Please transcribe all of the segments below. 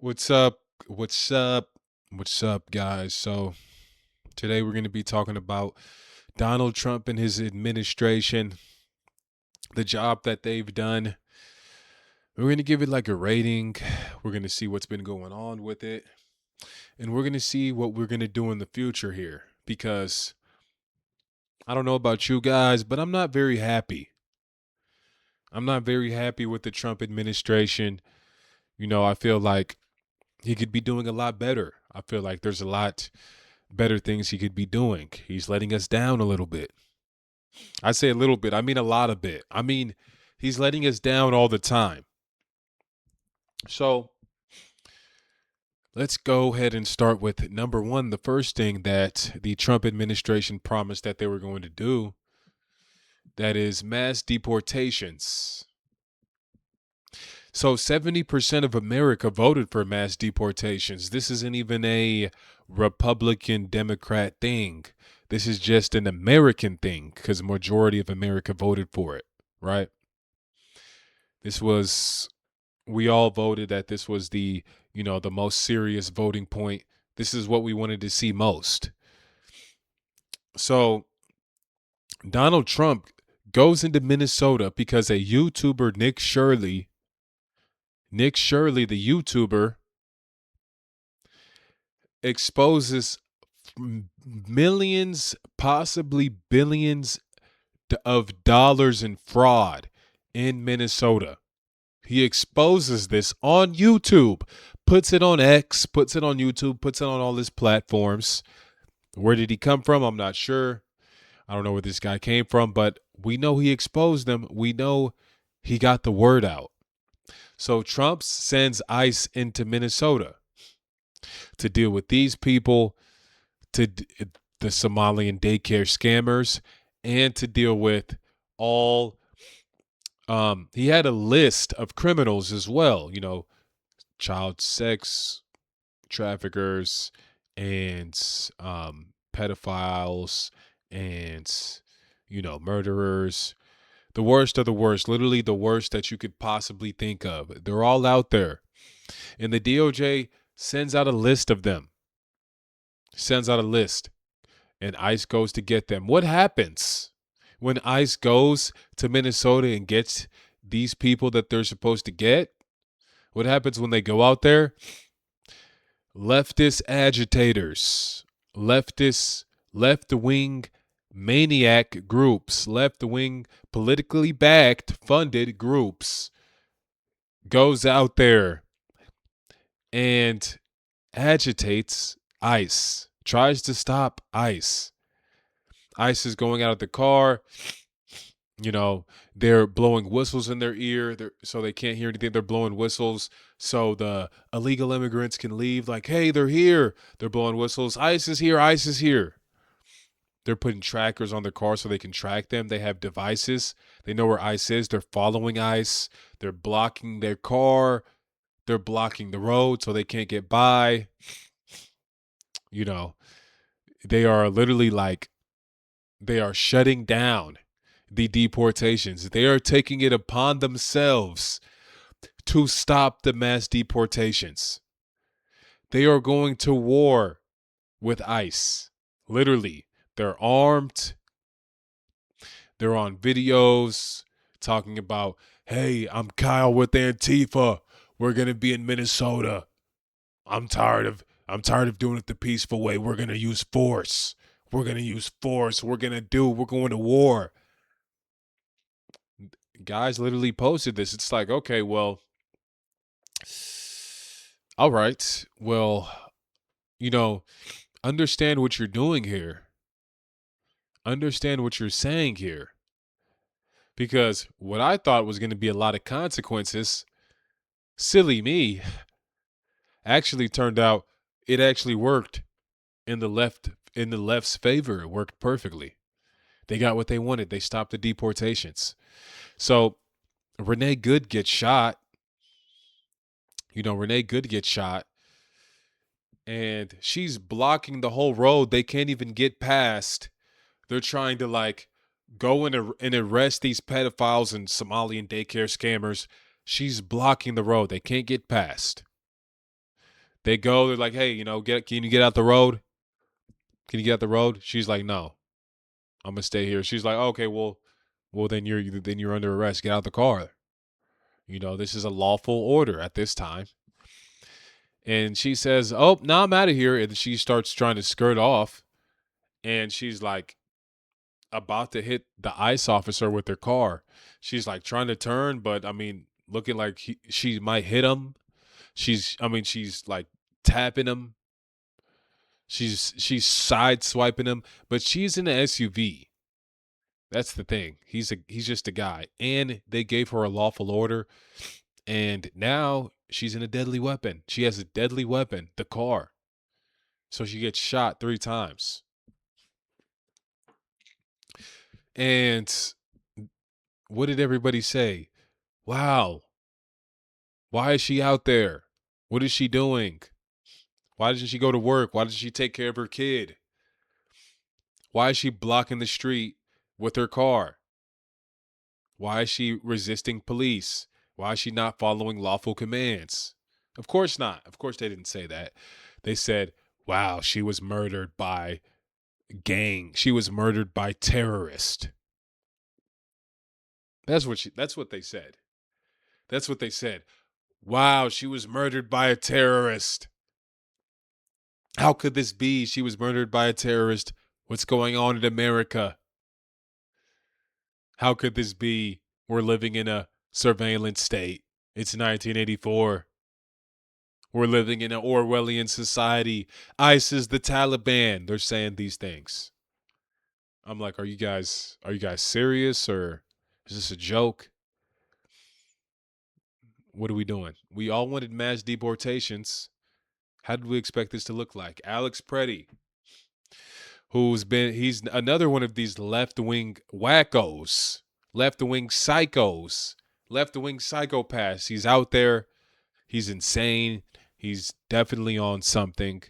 What's up? What's up? What's up, guys? So, today we're going to be talking about Donald Trump and his administration, the job that they've done. We're going to give it like a rating. We're going to see what's been going on with it. And we're going to see what we're going to do in the future here. Because I don't know about you guys, but I'm not very happy. I'm not very happy with the Trump administration. I feel like he could be doing a lot better. I feel like there's a lot better things he could be doing. He's letting us down a little bit. I say a little bit, I mean a lot of bit. I mean, he's letting us down all the time. So let's go ahead and start with number one. The first thing that the Trump administration promised that they were going to do, that is mass deportations. So 70% of America voted for mass deportations. This isn't even a Republican Democrat thing. This is just an American thing because the majority of America voted for it, right? This was we all voted that this was the most serious voting point. This is what we wanted to see most. So Donald Trump goes into Minnesota because a YouTuber, Nick Shirley, the YouTuber, exposes millions, possibly billions of dollars in fraud in Minnesota. He exposes this on YouTube, puts it on X, puts it on YouTube, puts it on all his platforms. Where did he come from? I'm not sure. I don't know where this guy came from, but we know he exposed them. We know he got the word out. So Trump sends ICE into Minnesota to deal with these people, the Somalian daycare scammers, and to deal with all. He had a list of criminals as well. Child sex traffickers and pedophiles and murderers, the worst of the worst, literally the worst that you could possibly think of. They're all out there, and the DOJ sends out a list of them, sends out a list, and ICE goes to get them. What happens when ICE goes to Minnesota and gets these people that they're supposed to get? What happens when they go out there? Leftist agitators, left-wing maniac groups, left-wing politically backed, funded groups goes out there and agitates ICE, tries to stop ICE. ICE is going out of the car. They're blowing whistles in their ear so they can't hear anything. They're blowing whistles so the illegal immigrants can leave. Like, hey, they're here. They're blowing whistles. ICE is here. ICE is here. They're putting trackers on their car so they can track them. They have devices. They know where ICE is. They're following ICE. They're blocking their car. They're blocking the road so they can't get by. They are literally they are shutting down the deportations. They are taking it upon themselves to stop the mass deportations. They are going to war with ICE. Literally, they're armed. They're on videos talking about, hey, I'm Kyle with Antifa. We're going to be in Minnesota. I'm tired of doing it the peaceful way. We're going to use force. We're going to use force. We're going to war. Guys literally posted this. It's like, okay, well, all right. Well, understand what you're doing here. Understand what you're saying here. Because what I thought was going to be a lot of consequences, silly me, actually turned out it actually worked in the left's favor. It worked perfectly. They got what they wanted. They stopped the deportations. So Renee Good gets shot. Renee Good gets shot. And she's blocking the whole road. They can't even get past. They're trying to go and arrest these pedophiles and Somalian daycare scammers. She's blocking the road. They can't get past. They go, they're like, hey, can you get out the road? Can you get out the road? She's like, no, I'm gonna stay here. She's like, okay, well then you're under arrest. Get out the car. This is a lawful order at this time. And she says, oh, no, I'm out of here. And she starts trying to skirt off. And she's like about to hit the ICE officer with her car. She's like trying to turn, but I mean, looking like she might hit him. She's like tapping him. She's side swiping him, but she's in an SUV. That's the thing. He's just a guy, and they gave her a lawful order, and now she's in a deadly weapon. She has a deadly weapon, the car. So she gets shot 3 times. And what did everybody say? Wow. Why is she out there? What is she doing? Why doesn't she go to work? Why doesn't she take care of her kid? Why is she blocking the street with her car? Why is she resisting police? Why is she not following lawful commands? Of course not. Of course they didn't say that. They said, wow, she was murdered by gang. She was murdered by terrorist. That's what they said. That's what they said. Wow, she was murdered by a terrorist. How could this be? She was murdered by a terrorist. What's going on in America? How could this be? We're living in a surveillance state. It's 1984. We're living in an Orwellian society. ICE is the Taliban. They're saying these things. I'm like, are you guys serious, or is this a joke? What are we doing? We all wanted mass deportations. How did we expect this to look like? Alex Preddy, he's another one of these left-wing wackos, left-wing psychos, left-wing psychopaths. He's out there. He's insane. He's definitely on something.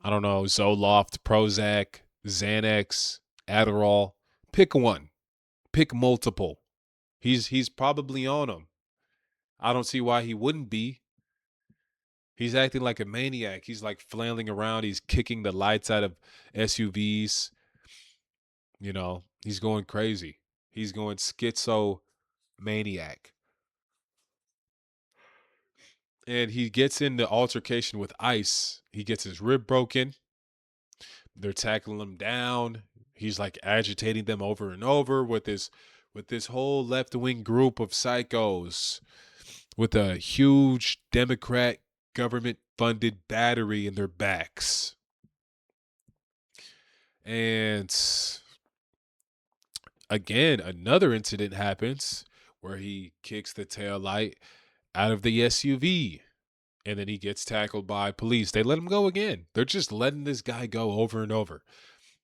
I don't know, Zoloft, Prozac, Xanax, Adderall. Pick one. Pick multiple. He's probably on them. I don't see why he wouldn't be. He's acting like a maniac. He's like flailing around. He's kicking the lights out of SUVs. He's going crazy. He's going schizo maniac. And he gets in the altercation with ICE. He gets his rib broken. They're tackling him down. He's like agitating them over and over with this whole left-wing group of psychos with a huge Democrat government-funded battery in their backs. And again, another incident happens where he kicks the taillight out of the SUV, and then he gets tackled by police. They let him go again. They're just letting this guy go over and over.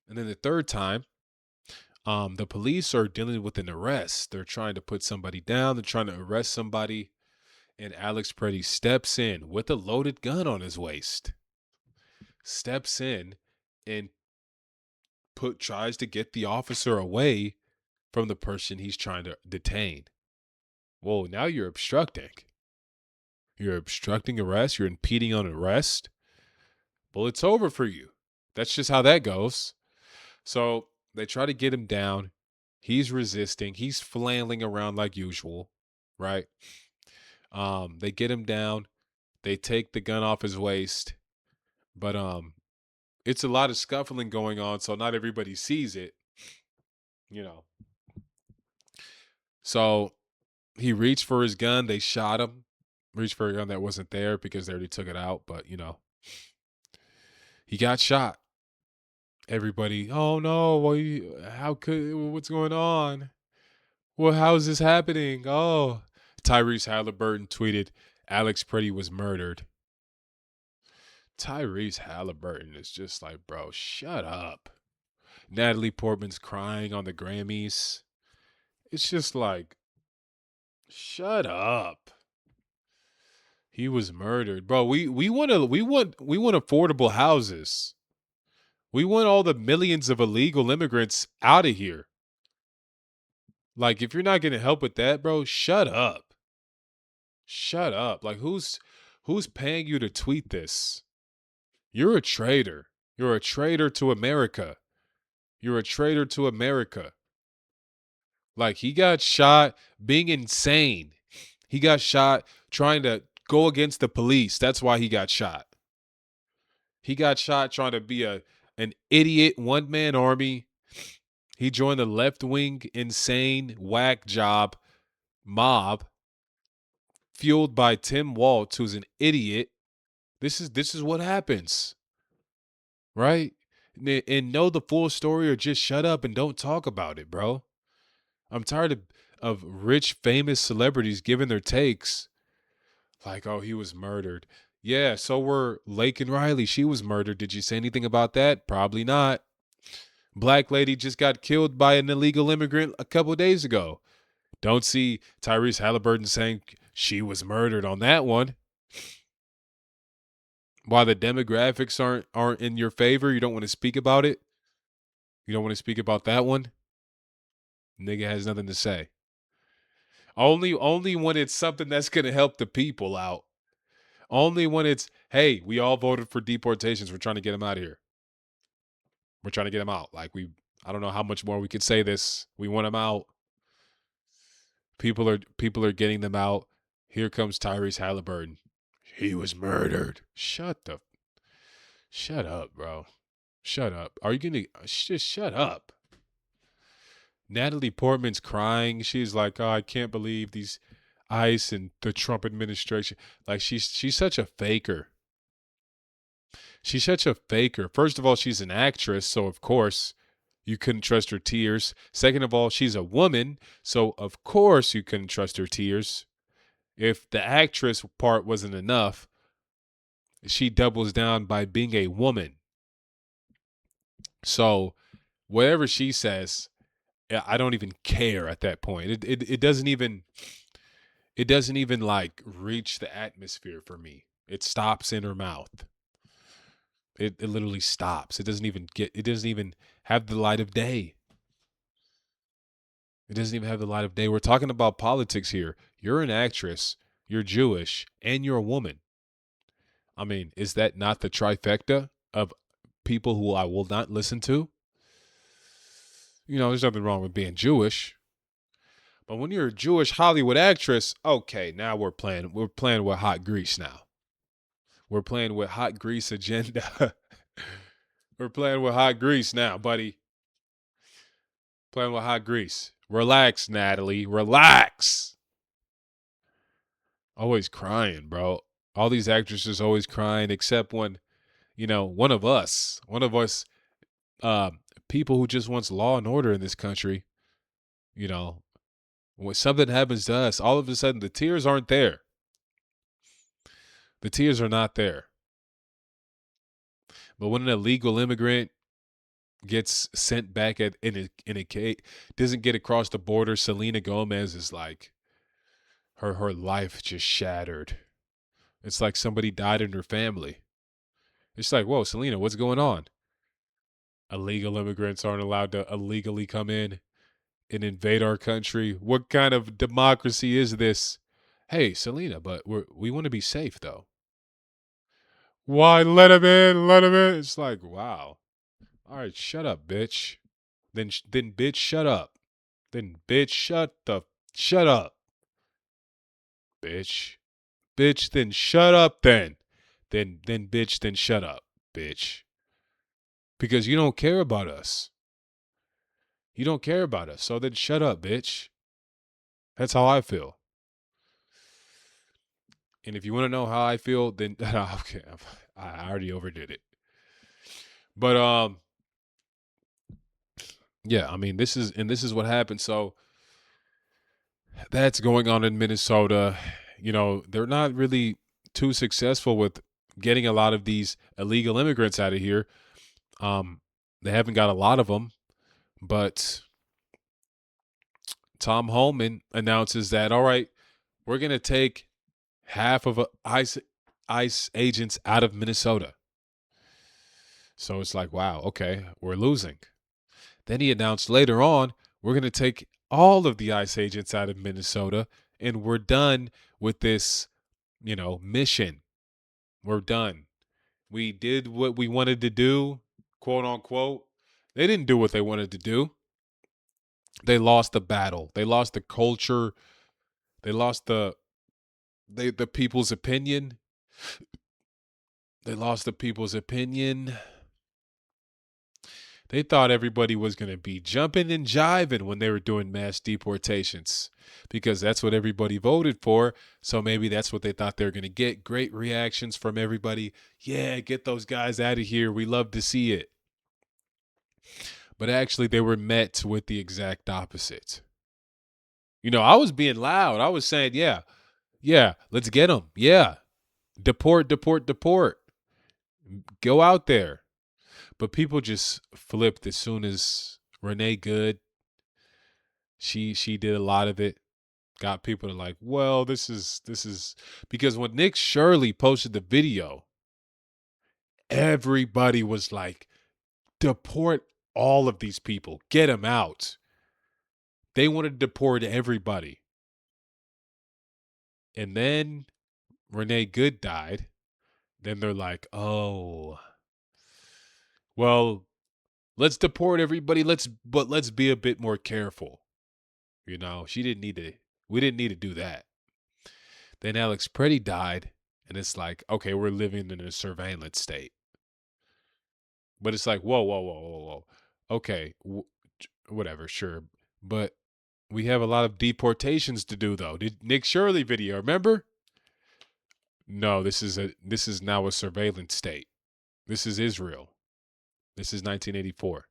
And then the third time, the police are dealing with an arrest. They're trying to put somebody down. They're trying to arrest somebody. And Alex Preddy steps in with a loaded gun on his waist. Steps in and tries to get the officer away from the person he's trying to detain. Whoa, now you're obstructing. You're obstructing arrest. You're impeding on arrest. Well, it's over for you. That's just how that goes. So they try to get him down. He's resisting. He's flailing around like usual, right? They get him down. They take the gun off his waist. But it's a lot of scuffling going on, so not everybody sees it. So he reached for his gun. They shot him. Reached for a gun that wasn't there because they already took it out. But, he got shot. Everybody, oh no, what's going on? Well, how is this happening? Oh, Tyrese Halliburton tweeted, Alex Preddy was murdered. Tyrese Halliburton is just like, bro, shut up. Natalie Portman's crying on the Grammys. It's just like, shut up. He was murdered, bro. We want affordable houses. We want all the millions of illegal immigrants out of here. Like, if you're not going to help with that, bro, shut up. Shut up. Like, who's Who's paying you to tweet this? You're a traitor. You're a traitor to America. You're a traitor to America. Like, he got shot being insane. He got shot trying to go against the police. That's why he got shot. He got shot trying to be an idiot one-man army. He joined the left-wing insane whack job mob fueled by Tim Walz, who's an idiot. This is what happens, right? And know the full story or just shut up and don't talk about it, bro. I'm tired of rich, famous celebrities giving their takes like, oh, he was murdered. Yeah, so were Lake and Riley. She was murdered. Did you say anything about that? Probably not. Black lady just got killed by an illegal immigrant a couple of days ago. Don't see Tyrese Halliburton saying she was murdered on that one. Why the demographics aren't in your favor? You don't want to speak about it? You don't want to speak about that one? Nigga has nothing to say. Only when it's something that's gonna help the people out. Only when it's, hey, we all voted for deportations. We're trying to get them out of here. We're trying to get them out. Like, I don't know how much more we could say this. We want them out. People are getting them out. Here comes Tyrese Halliburton. He was murdered. Shut up, bro. Shut up. Are you gonna just shut up? Natalie Portman's crying. She's like, oh, I can't believe these ICE and the Trump administration. Like, she's such a faker. She's such a faker. First of all, she's an actress, so of course you couldn't trust her tears. Second of all, she's a woman, so of course you couldn't trust her tears. If the actress part wasn't enough, she doubles down by being a woman. So whatever she says, I don't even care at that point. It doesn't even like reach the atmosphere for me. It stops in her mouth. It literally stops. It doesn't even have the light of day. It doesn't even have the light of day. We're talking about politics here. You're an actress, you're Jewish, and you're a woman. I mean, is that not the trifecta of people who I will not listen to? You know, there's nothing wrong with being Jewish. But when you're a Jewish Hollywood actress, okay, now we're playing with hot grease now. We're playing with hot grease agenda. We're playing with hot grease now, buddy. Playing with hot grease. Relax, Natalie. Relax. Always crying, bro. All these actresses always crying, except when, one of us, uh, people who just wants law and order in this country, when something happens to us, all of a sudden the tears aren't there. The tears are not there. But when an illegal immigrant gets sent back in a cage, doesn't get across the border, Selena Gomez is like, her life just shattered. It's like somebody died in her family. It's like, whoa, Selena, what's going on? Illegal immigrants aren't allowed to illegally come in and invade our country. What kind of democracy is this? Hey, Selena, but we want to be safe, though. Why? Let him in. Let him in. It's like, wow. All right, shut up, bitch. Then bitch, shut up. Then bitch, shut up, bitch. Bitch, then shut up. Then bitch, then shut up, bitch. Because you don't care about us. You don't care about us. So then shut up, bitch. That's how I feel. And if you want to know how I feel, then okay, I already overdid it. But yeah, I mean, this is what happened. So that's going on in Minnesota. They're not really too successful with getting a lot of these illegal immigrants out of here. They haven't got a lot of them, but Tom Homan announces that, all right, we're going to take half of ICE agents out of Minnesota. So it's like, wow, okay, we're losing. Then he announced later on, we're going to take all of the ICE agents out of Minnesota, and we're done with this, mission. We're done. We did what we wanted to do, quote unquote. They didn't do what they wanted to do. They lost the battle. They lost the culture. They lost the people's opinion. They lost the people's opinion. They thought everybody was going to be jumping and jiving when they were doing mass deportations because that's what everybody voted for. So maybe that's what they thought they were going to get. Great reactions from everybody. Yeah, get those guys out of here. We love to see it. But actually, they were met with the exact opposite. I was being loud. I was saying, yeah, let's get them. Yeah, deport, deport, deport. Go out there. But people just flipped as soon as Renee Good, she did a lot of it. Got people to like, well, this is because when Nick Shirley posted the video, everybody was like, deport all of these people, get them out. They wanted to deport everybody. And then Renee Good died. Then they're like, oh, well, let's deport everybody. Let's be a bit more careful. She didn't need to. We didn't need to do that. Then Alex Preddy died, and it's like, okay, we're living in a surveillance state. But it's like, whoa, whoa, whoa, whoa, whoa. Okay, whatever, sure. But we have a lot of deportations to do, though. Did Nick Shirley video, remember? No, this is now a surveillance state. This is Israel. This is 1984.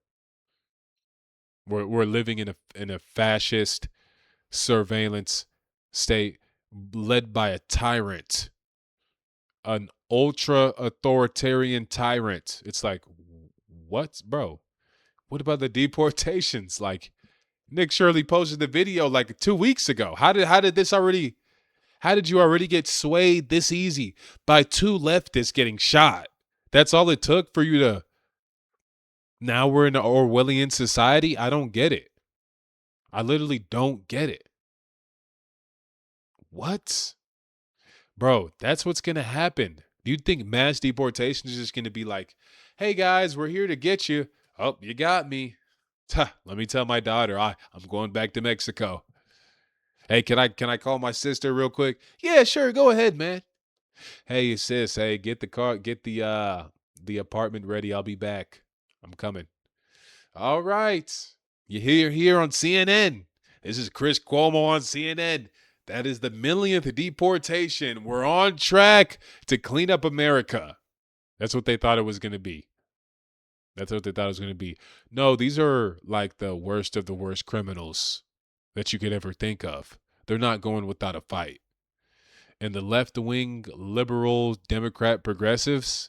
We're living in a fascist surveillance state led by a tyrant, an ultra authoritarian tyrant. It's like, what, bro? What about the deportations? Like, Nick Shirley posted the video like 2 weeks ago. How did you already get swayed this easy by two leftists getting shot? That's all it took for you to. Now we're in an Orwellian society. I don't get it. I literally don't get it. What? Bro, that's what's going to happen. Do you think mass deportation is just going to be like, hey guys, we're here to get you. Oh, you got me. Let me tell my daughter I'm going back to Mexico. Hey, can I call my sister real quick? Yeah, sure, go ahead, man. Hey sis, hey, get the apartment ready. I'll be back. I'm coming. All right. You hear here on CNN. This is Chris Cuomo on CNN. That is the millionth deportation. We're on track to clean up America. That's what they thought it was going to be. That's what they thought it was going to be. No, these are like the worst of the worst criminals that you could ever think of. They're not going without a fight. And the left-wing liberal Democrat progressives,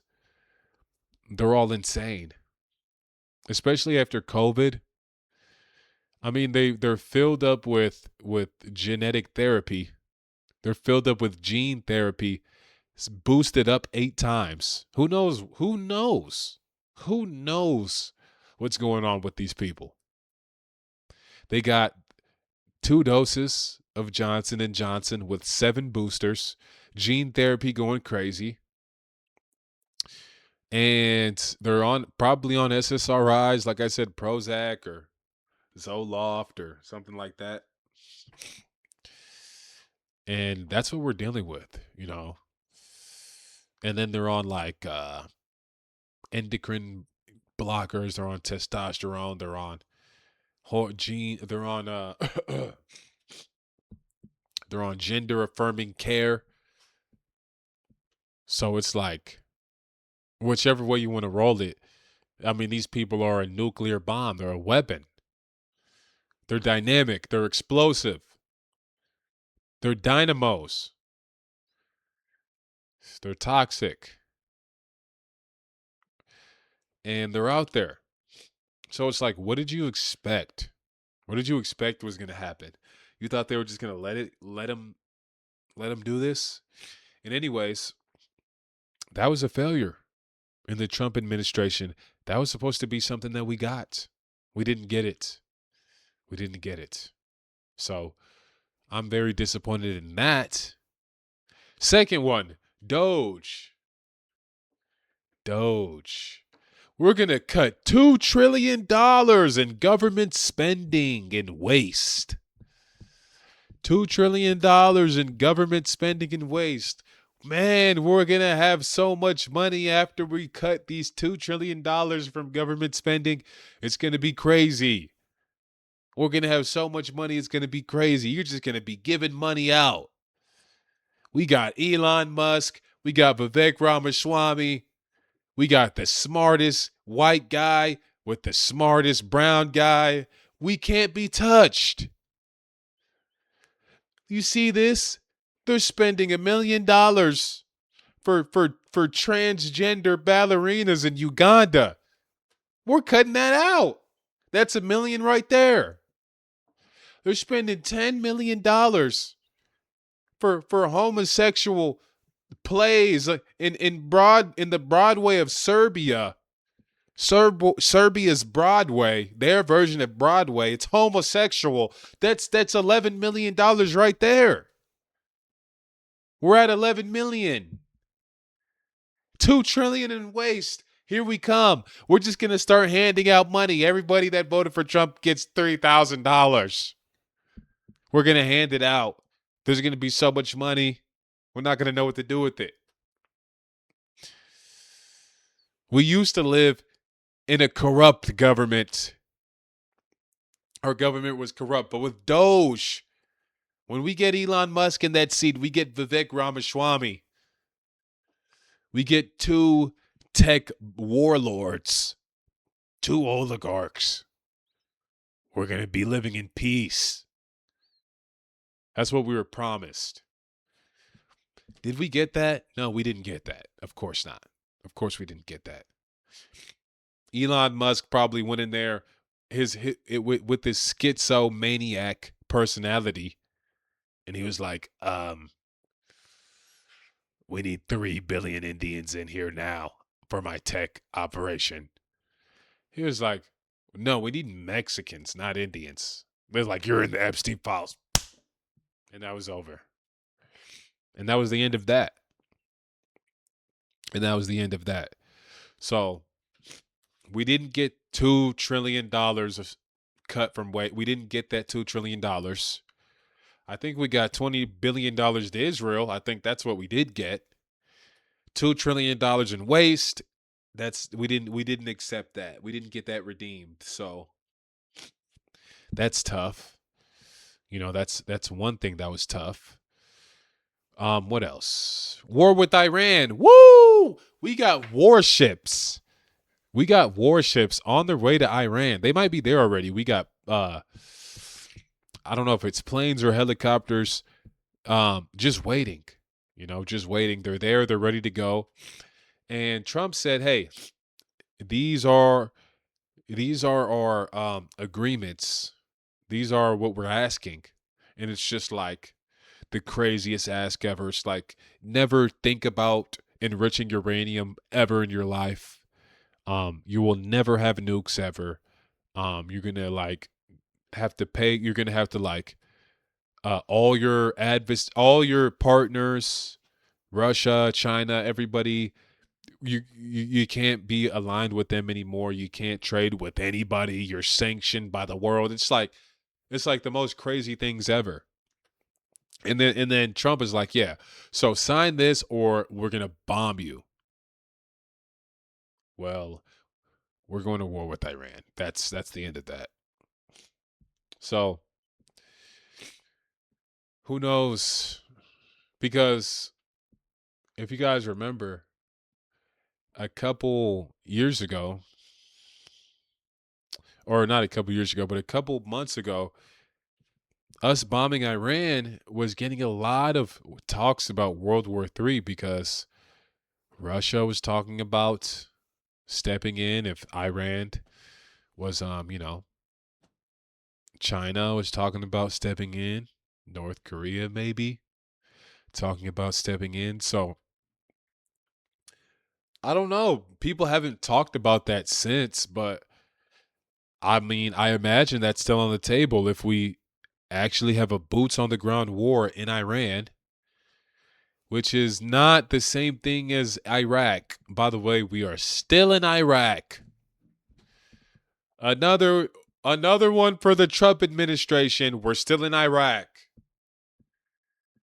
they're all insane. Especially after COVID. I mean, they're filled up with genetic therapy. They're filled up with gene therapy. It's boosted up 8 times. Who knows? Who knows? Who knows what's going on with these people? They got 2 doses of Johnson and Johnson with 7 boosters. Gene therapy going crazy. And they're probably on SSRIs, like I said, Prozac or Zoloft or something like that. And that's what we're dealing with, And then they're on like endocrine blockers, they're on testosterone, they're on they're on they're on gender affirming care. So it's like whichever way you want to roll it. I mean, these people are a nuclear bomb, they're a weapon. They're dynamic, they're explosive. They're dynamos. They're toxic. And they're out there. So it's like, what did you expect? What did you expect was going to happen? You thought they were just going to let him do this? And anyways, that was a failure in the Trump administration. That was supposed to be something that we got. We didn't get it. We didn't get it. So I'm very disappointed in that. Second one, Doge. Doge. We're going to cut $2 trillion in government spending and waste. $2 trillion in government spending and waste. Man, we're going to have so much money after we cut these $2 trillion from government spending. It's going to be crazy. We're going to have so much money. It's going to be crazy. You're just going to be giving money out. We got Elon Musk. We got Vivek Ramaswamy. We got the smartest white guy with the smartest brown guy. We can't be touched. You see this? They're spending $1 million for transgender ballerinas in Uganda. We're cutting that out. That's $1 million right there. They're spending $10 million for homosexual plays in the Broadway of Serbia. Serbia's Broadway, their version of Broadway, it's homosexual. That's $11 million right there. We're at 11 million. 2 trillion in waste. Here we come. We're just going to start handing out money. Everybody that voted for Trump gets $3,000. We're going to hand it out. There's going to be so much money. We're not going to know what to do with it. We used to live in a corrupt government. Our government was corrupt. But with Doge, when we get Elon Musk in that seat, we get Vivek Ramaswamy. We get 2 tech warlords, 2 oligarchs. We're going to be living in peace. That's what we were promised. Did we get that? No, we didn't get that. Of course not. Of course we didn't get that. Elon Musk probably went in there with this schizomaniac personality, and he was like, we need 3 billion Indians in here now for my tech operation. He was like, no, we need Mexicans, not Indians. They're like, you're in the Epstein files. And that was over. And that was the end of that. So we didn't get $2 trillion of cut from weight. We didn't get that $2 trillion. I think we got $20 billion to Israel. I think that's what we did get. $2 trillion in waste. We didn't accept that. We didn't get that redeemed. So that's tough. That's one thing that was tough. What else? War with Iran. Woo! We got warships. On their way to Iran. They might be there already. We got I don't know if it's planes or helicopters. Just waiting. Just waiting. They're there. They're ready to go. And Trump said, "Hey, these are our agreements. These are what we're asking." And it's just like the craziest ask ever. It's like, never think about enriching uranium ever in your life. You will never have nukes ever. You're gonna have to pay. You're gonna have to all your partners, Russia, China, everybody. You can't be aligned with them anymore. You can't trade with anybody. You're sanctioned by the world. It's like the most crazy things ever. And then Trump is like, yeah, so sign this or we're gonna bomb you. Well, we're going to war with Iran. That's the end of that. So who knows? Because if you guys remember, a couple years ago, or not a couple years ago, but a couple months ago, us bombing Iran was getting a lot of talks about World War III because Russia was talking about stepping in if Iran was, China was talking about stepping in, North Korea maybe talking about stepping in. So I don't know. People haven't talked about that since, but I mean, I imagine that's still on the table if we actually have a boots on the ground war in Iran which is not the same thing as Iraq. By the way, we are still in Iraq. Another one for the Trump administration. We're still in Iraq.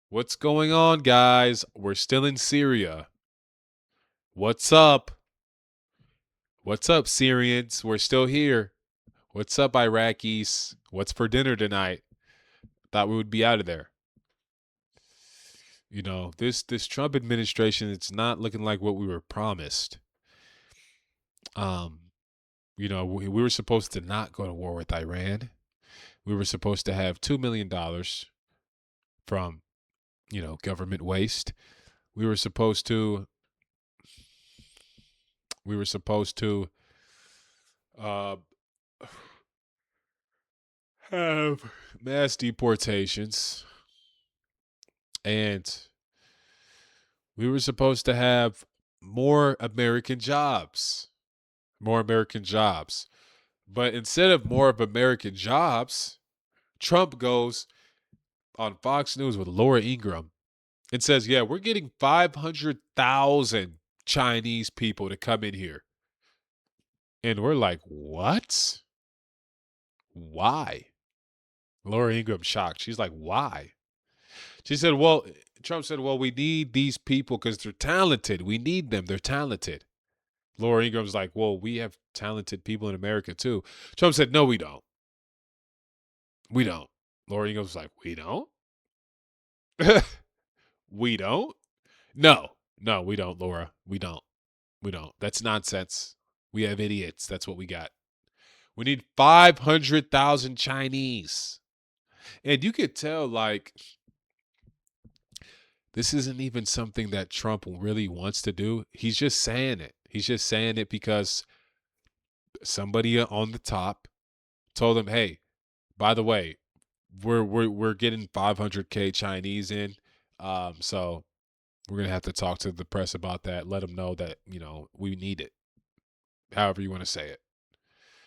What's going on, guys? We're still in Syria. What's up? What's up, Syrians? We're still here. What's up, Iraqis? What's for dinner tonight? Thought we would be out of there. You know, this Trump administration, it's not looking like what we were promised. You know, we were supposed to not go to war with Iran. We were supposed to have $2 million from, you know, government waste. We were supposed to uh, have mass deportations, and we were supposed to have more American jobs. But instead of more of American jobs, Trump goes on Fox News with Laura Ingraham and says, yeah, we're getting 500,000 Chinese people to come in here. And we're like, what? Why? Laura Ingraham shocked. She's like, why? She said, well, Trump said, well, we need these people because they're talented. We need them. They're talented. Laura Ingram's like, well, we have talented people in America too. Trump said, no, we don't. We don't. Laura Ingram's like, we don't? We don't? No, we don't, Laura. We don't. We don't. That's nonsense. We have idiots. That's what we got. We need 500,000 Chinese. And you could tell, like, this isn't even something that Trump really wants to do. He's just saying it. He's just saying it because somebody on the top told him, hey, by the way, we're getting 500K Chinese in. So we're going to have to talk to the press about that. Let them know that, you know, we need it. However you want to say it.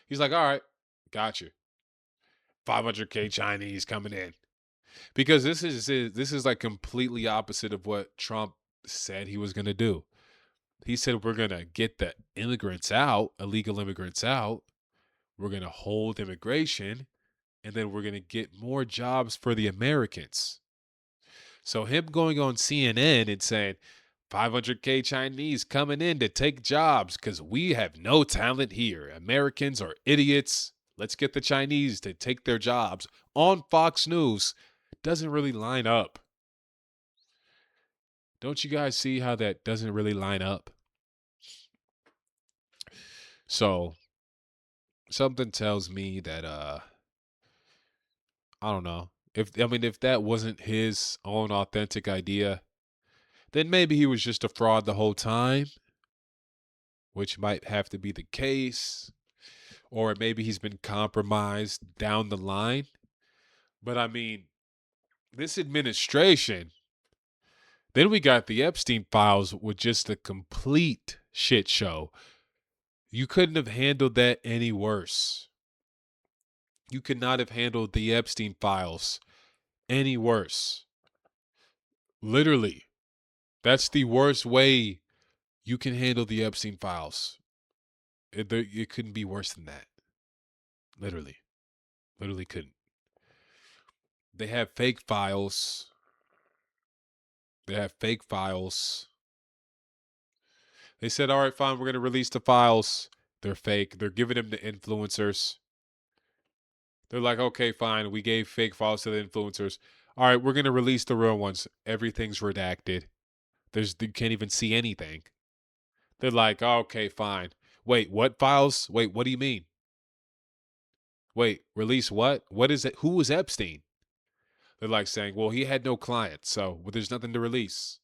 He's like, all right, got you. 500K Chinese coming in. Because this is like completely opposite of what Trump said he was going to do. He said we're going to get the immigrants out, illegal immigrants out. We're going to hold immigration, and then we're going to get more jobs for the Americans. So him going on CNN and saying 500K Chinese coming in to take jobs because we have no talent here. Americans are idiots. Let's get the Chinese to take their jobs on Fox News doesn't really line up. Don't you guys see how that doesn't really line up? So something tells me that I don't know. If that wasn't his own authentic idea, then maybe he was just a fraud the whole time, which might have to be the case. Or maybe he's been compromised down the line. But I mean, this administration, then we got the Epstein files with just a complete shit show. You couldn't have handled that any worse. You could not have handled the Epstein files any worse. Literally. That's the worst way you can handle the Epstein files. It couldn't be worse than that. Literally. Literally couldn't. They have fake files. They said, all right, fine, we're going to release the files. They're fake. They're giving them to influencers. They're like, okay, fine. We gave fake files to the influencers. All right, we're going to release the real ones. Everything's redacted. You can't even see anything. They're like, oh, okay, fine. Wait, what files? Wait, what do you mean? Wait, release what? What is it? Who was Epstein? They're like saying, well, he had no clients, so there's nothing to release.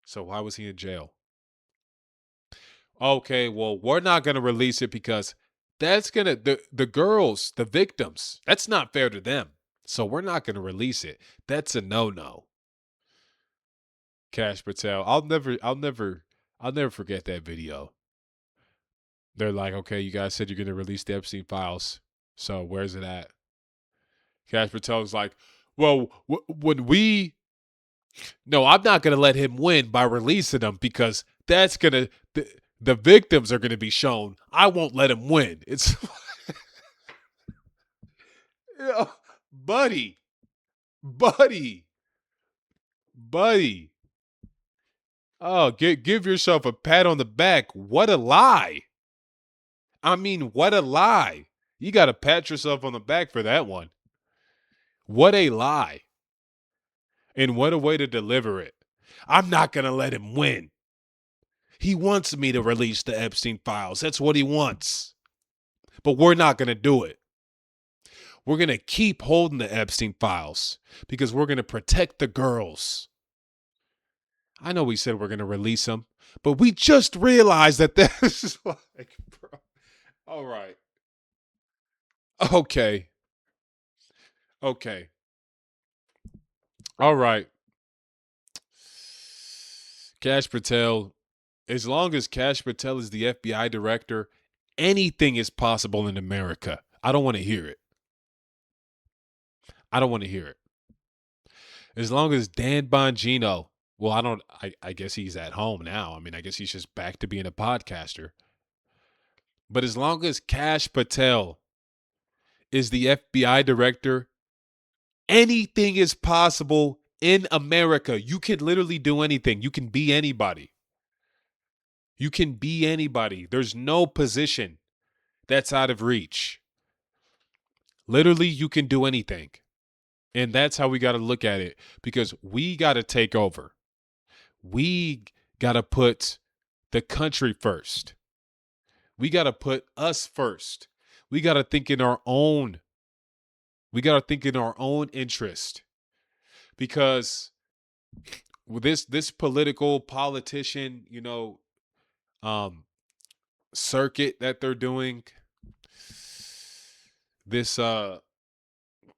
So why was he in jail? Okay, well, we're not going to release it because that's going to, the girls, the victims, that's not fair to them. So we're not going to release it. That's a no-no. Cash Patel. I'll never forget that video. They're like, okay, you guys said you're going to release the Epstein files. So where's it at? Cash Patel's like, well, when we No, I'm not going to let him win by releasing them because that's going to the victims are going to be shown. I won't let him win. It's yeah, buddy, buddy, buddy. Oh, give yourself a pat on the back. What a lie. I mean, what a lie. You got to pat yourself on the back for that one. What a lie. And what a way to deliver it. I'm not going to let him win. He wants me to release the Epstein files. That's what he wants. But we're not going to do it. We're going to keep holding the Epstein files because we're going to protect the girls. I know we said we're going to release them, but we just realized that this is like, bro. All right. Okay. Okay. All right. Cash Patel, as long as Cash Patel is the FBI director, anything is possible in America. I don't want to hear it. I don't want to hear it. As long as Dan Bongino, well, I guess he's at home now. I mean, I guess he's just back to being a podcaster. But as long as Cash Patel is the FBI director, anything is possible in America. You can literally do anything. You can be anybody. You can be anybody. There's no position that's out of reach. Literally, you can do anything. And that's how we got to look at it because we got to take over. We got to put the country first. We got to put us first. We got to think in our own. We got to think in our own interest because this political politician, um, circuit that they're doing, this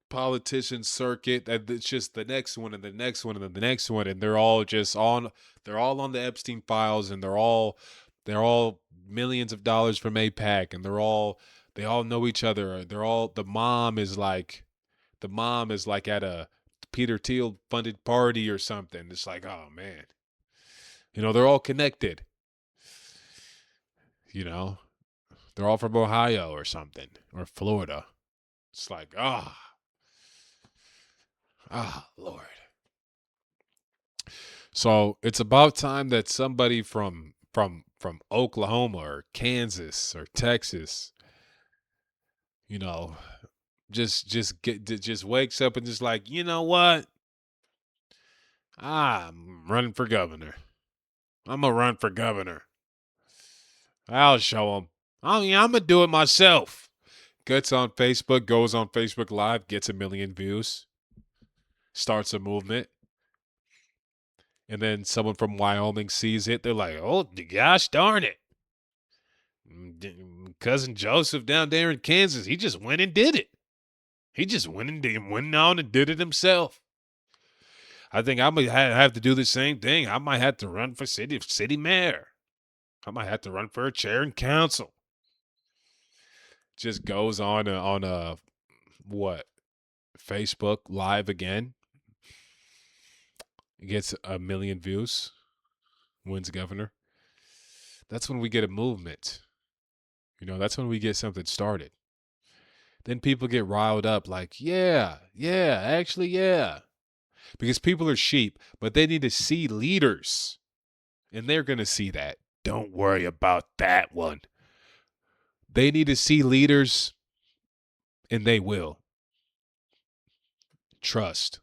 politician circuit that it's just the next one and the next one and then the next one, and they're all on the Epstein files, and they're all millions of dollars from APAC, and they all know each other. The mom is like at a Peter Thiel funded party or something. It's like, oh man, they're all connected. They're all from Ohio or something, or Florida. It's like, Lord. So it's about time that somebody from Oklahoma or Kansas or Texas, you know, just wakes up and just like, you know what? I'm running for governor. I'm gonna run for governor. I'll show them. I'm gonna do it myself. Gets on Facebook, goes on Facebook Live, gets 1,000,000 views, starts a movement. And then someone from Wyoming sees it. They're like, oh, gosh darn it. Cousin Joseph down there in Kansas, he just went and did it. He just went on and did it himself. I think I might have to do the same thing. I might have to run for city mayor. I might have to run for a chair in council. Just goes on what, Facebook Live again. Gets 1,000,000 views. Wins governor. That's when we get a movement. That's when we get something started. Then people get riled up like, yeah, actually, yeah. Because people are sheep, but they need to see leaders. And they're going to see that. Don't worry about that one. They need to see leaders, and they will. Trust.